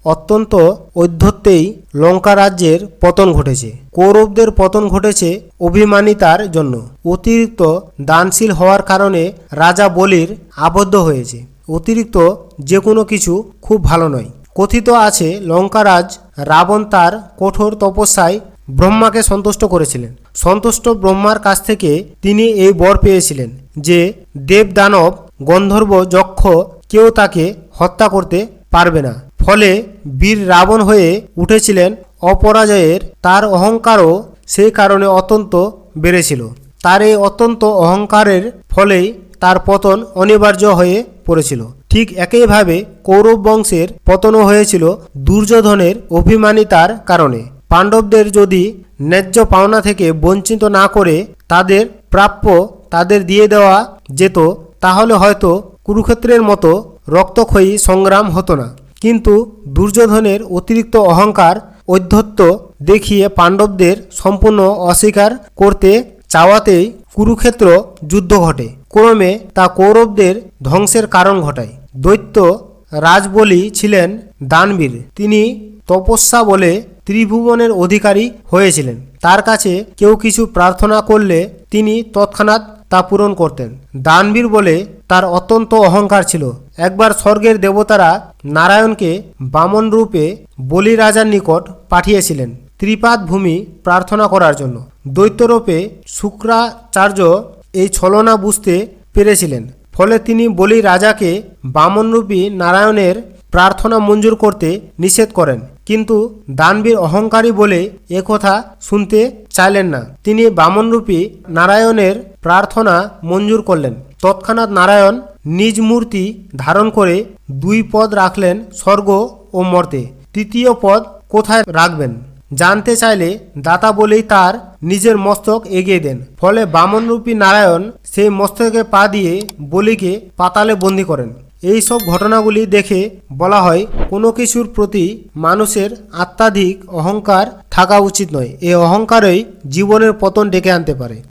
অত্যন্ত ঔদ্ধত্যেই লঙ্কা রাজ্যের পতন ঘটেছে। কৌরবদের পতন ঘটেছে অভিমানিতার জন্য। অতিরিক্ত দানশীল হওয়ার কারণে রাজা বলির আবদ্ধ হয়েছে। অতিরিক্ত যে কোনো কিছু খুব ভালো নয়। কথিত আছে লঙ্কারাজ রাবণ তার কঠোর তপস্যায় ব্রহ্মাকে সন্তুষ্ট করেছিলেন। সন্তুষ্ট ব্রহ্মার কাছ থেকে তিনি এই বর পেয়েছিলেন যে দেব দানব গন্ধর্ব যক্ষ কেউ তাকে হত্যা করতে পারবে না। ফলে বীর রাবণ হয়ে উঠেছিলেন অপরাজয়ের। তার অহংকারও সেই কারণে অত্যন্ত বেড়েছিল। তার এই অত্যন্ত অহংকারের ফলেই তার পতন অনিবার্য হয়ে পড়েছিল। ঠিক একইভাবে কৌরব বংশের পতনও হয়েছিল দুর্যোধনের অভিমানিতার কারণে। পাণ্ডবদের যদি ন্যায্য পাওনা থেকে বঞ্চিত না করে তাদের প্রাপ্য তাদের দিয়ে দেওয়া যেত, তাহলে হয়তো কুরুক্ষেত্রের মতো রক্তক্ষয়ী সংগ্রাম হতো না। কিন্তু দুর্যোধনের অতিরিক্ত অহংকার ঔদ্ধত্য দেখিয়ে পাণ্ডবদের সম্পূর্ণ অস্বীকার করতে চাওয়াতেই কুরুক্ষেত্র যুদ্ধ ঘটে। ক্রমে তা কৌরবদের ধ্বংসের কারণ ঘটায়। দৈত্য রাজবলি ছিলেন দানবীর। তিনি তপস্যা বলে ত্রিভুবনের অধিকারী হয়েছিলেন। তার কাছে কেউ কিছু প্রার্থনা করলে তিনি তৎক্ষণাৎ তা পূরণ করতেন। দানবীর বলে তার অত্যন্ত অহংকার ছিল। একবার স্বর্গের দেবতারা নারায়ণকে বামন রূপে বলি রাজার নিকট পাঠিয়েছিলেন ত্রিপাদ ভূমি প্রার্থনা করার জন্য। দৈত্যরূপে শুক্রাচার্য এই ছলনা বুঝতে পেরেছিলেন। ফলে তিনি বলি রাজাকে বামনরূপী নারায়ণের প্রার্থনা মঞ্জুর করতে নিষেধ করেন। কিন্তু দানবীর অহংকারী বলে একথা শুনতে চাইলেন না। তিনি বামনরূপী নারায়ণের প্রার্থনা মঞ্জুর করলেন। তৎক্ষণাৎ নারায়ণ নিজ মূর্তি ধারণ করে দুই পদ রাখলেন স্বর্গ ও মর্তে। তৃতীয় পদ কোথায় রাখবেন জানতে চাইলে দাতা বলেই তার নিজের মস্তক এগিয়ে দেন। ফলে বামনরূপী নারায়ণ সেই মস্তকে পা দিয়ে বলিকে পাতালে বন্দী করেন। এই সব ঘটনাগুলি দেখে বলা হয় কোনো কিছুর প্রতি মানুষের অত্যাধিক অহংকার থাকা উচিত নয়। এই অহংকারই জীবনের পতন ডেকে আনতে পারে।